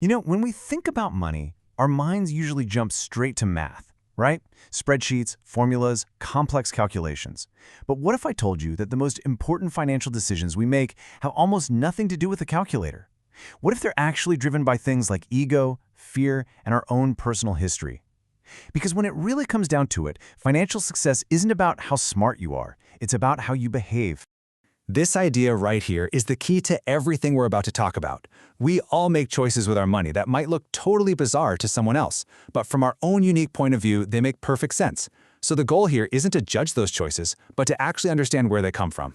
When we think about money, our minds usually jump straight to math, right? Spreadsheets, formulas, complex calculations. But what if I told you that the most important financial decisions we make have almost nothing to do with a calculator? What if they're actually driven by things like ego, fear, and our own personal history? Because when it really comes down to it, financial success isn't about how smart you are, it's about how you behave. This idea right here is the key to everything we're about to talk about. We all make choices with our money that might look totally bizarre to someone else, but from our own unique point of view, they make perfect sense. So the goal here isn't to judge those choices, but to actually understand where they come from.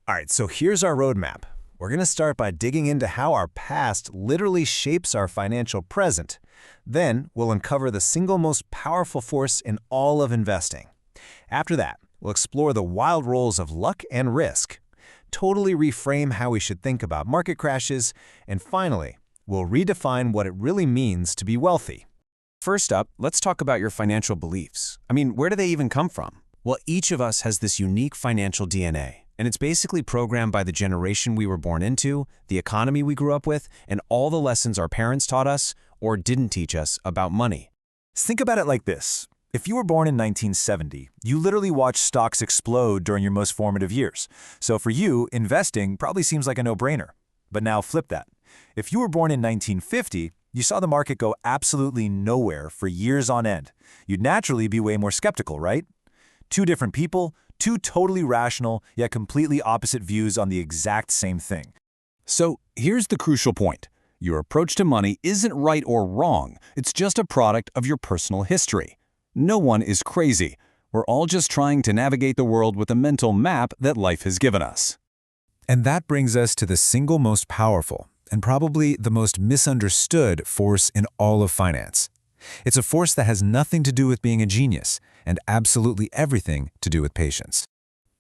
All right, so here's our roadmap. We're going to start by digging into how our past literally shapes our financial present. Then we'll uncover the single most powerful force in all of investing. After that, we'll explore the wild roles of luck and risk, totally reframe how we should think about market crashes, and finally, we'll redefine what it really means to be wealthy. First up, let's talk about your financial beliefs. Where do they even come from? Well, each of us has this unique financial DNA, and it's basically programmed by the generation we were born into, the economy we grew up with, and all the lessons our parents taught us or didn't teach us about money. Think about it like this. If you were born in 1970, you literally watched stocks explode during your most formative years. So for you, investing probably seems like a no-brainer. But now flip that. If you were born in 1950, you saw the market go absolutely nowhere for years on end. You'd naturally be way more skeptical, right? Two different people, two totally rational, yet completely opposite views on the exact same thing. So here's the crucial point. Your approach to money isn't right or wrong. It's just a product of your personal history. No one is crazy. We're all just trying to navigate the world with a mental map that life has given us. And that brings us to the single most powerful and probably the most misunderstood force in all of finance. It's a force that has nothing to do with being a genius and absolutely everything to do with patience.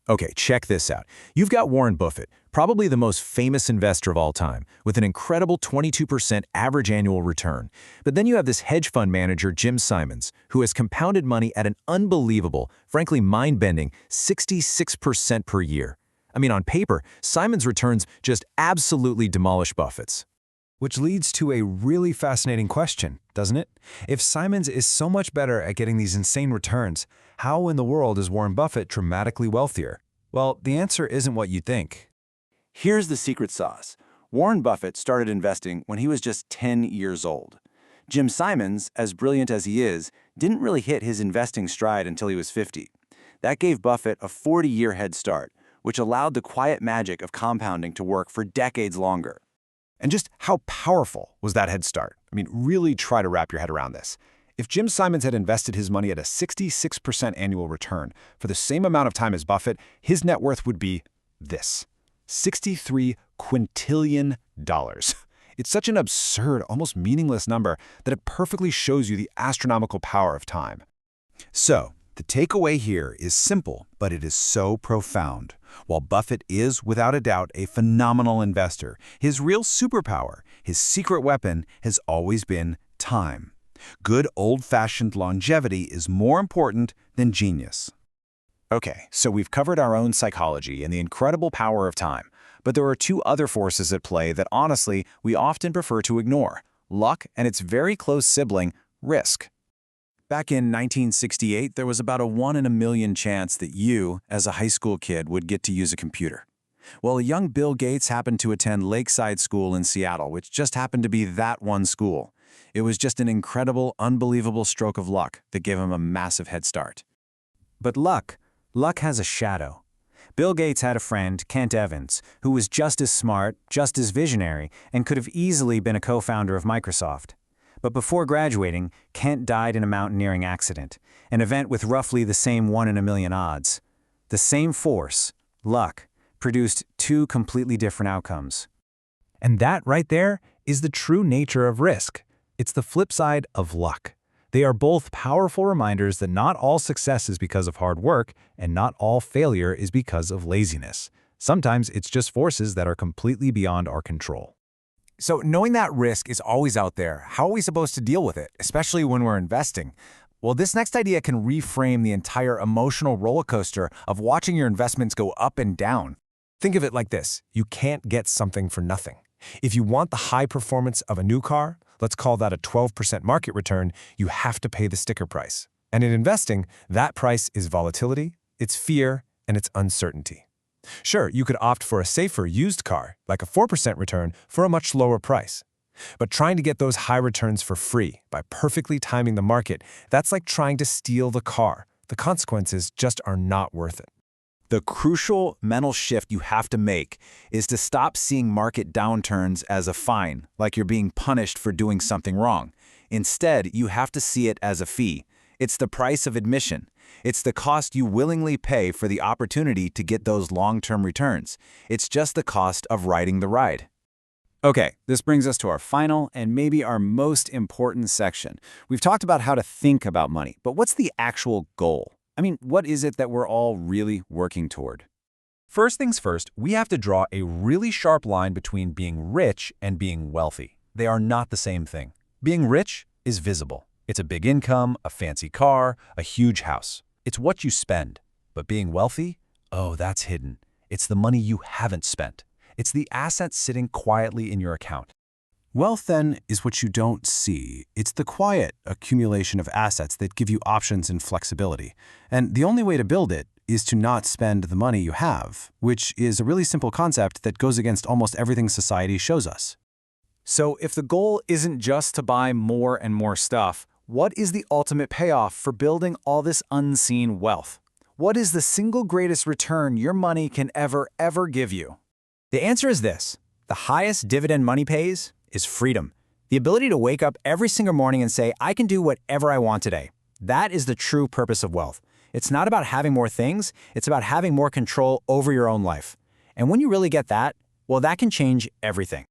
Okay, check this out. You've got Warren Buffett, probably the most famous investor of all time, with an incredible 22% average annual return. But then you have this hedge fund manager, Jim Simons, who has compounded money at an unbelievable, frankly mind-bending 66% per year. On paper, Simons' returns just absolutely demolish Buffett's. Which leads to a really fascinating question, doesn't it? If Simons is so much better at getting these insane returns, how in the world is Warren Buffett dramatically wealthier? Well, the answer isn't what you think. Here's the secret sauce. Warren Buffett started investing when he was just 10 years old. Jim Simons, as brilliant as he is, didn't really hit his investing stride until he was 50. That gave Buffett a 40-year head start, which allowed the quiet magic of compounding to work for decades longer. And just how powerful was that head start? Really try to wrap your head around this. If Jim Simons had invested his money at a 66% annual return for the same amount of time as Buffett, his net worth would be this: $63 quintillion. It's such an absurd, almost meaningless number that it perfectly shows you the astronomical power of time. So, the takeaway here is simple, but it is so profound. While Buffett is, without a doubt, a phenomenal investor, his real superpower, his secret weapon, has always been time. Good old-fashioned longevity is more important than genius. Okay, so we've covered our own psychology and the incredible power of time. But there are two other forces at play that honestly we often prefer to ignore: luck and its very close sibling, risk. Back in 1968, there was about a 1 in a million chance that you, as a high school kid, would get to use a computer. Well, a young Bill Gates happened to attend Lakeside School in Seattle, which just happened to be that one school. It was just an incredible, unbelievable stroke of luck that gave him a massive head start. But luck has a shadow. Bill Gates had a friend, Kent Evans, who was just as smart, just as visionary, and could have easily been a co-founder of Microsoft. But before graduating, Kent died in a mountaineering accident, an event with roughly the same 1 in a million odds. The same force, luck, produced two completely different outcomes. And that right there is the true nature of risk. It's the flip side of luck. They are both powerful reminders that not all success is because of hard work, and not all failure is because of laziness. Sometimes it's just forces that are completely beyond our control. So knowing that risk is always out there, how are we supposed to deal with it, especially when we're investing? Well, this next idea can reframe the entire emotional roller coaster of watching your investments go up and down. Think of it like this: you can't get something for nothing. If you want the high performance of a new car, let's call that a 12% market return, you have to pay the sticker price. And in investing, that price is volatility, it's fear, and it's uncertainty. Sure, you could opt for a safer used car, like a 4% return, for a much lower price. But trying to get those high returns for free by perfectly timing the market, that's like trying to steal the car. The consequences just are not worth it. The crucial mental shift you have to make is to stop seeing market downturns as a fine, like you're being punished for doing something wrong. Instead, you have to see it as a fee. It's the price of admission. It's the cost you willingly pay for the opportunity to get those long-term returns. It's just the cost of riding the ride. Okay, this brings us to our final and maybe our most important section. We've talked about how to think about money, but what's the actual goal? I mean, what is it that we're all really working toward? First things first, we have to draw a really sharp line between being rich and being wealthy. They are not the same thing. Being rich is visible. It's a big income, a fancy car, a huge house. It's what you spend. But being wealthy? Oh, that's hidden. It's the money you haven't spent. It's the assets sitting quietly in your account. Wealth, then, is what you don't see. It's the quiet accumulation of assets that give you options and flexibility. And the only way to build it is to not spend the money you have, which is a really simple concept that goes against almost everything society shows us. So if the goal isn't just to buy more and more stuff, what is the ultimate payoff for building all this unseen wealth? What is the single greatest return your money can ever give you? The answer is this. The highest dividend money pays is freedom. The ability to wake up every single morning and say, I can do whatever I want today. That is the true purpose of wealth. It's not about having more things, it's about having more control over your own life. And when you really get that, well, that can change everything.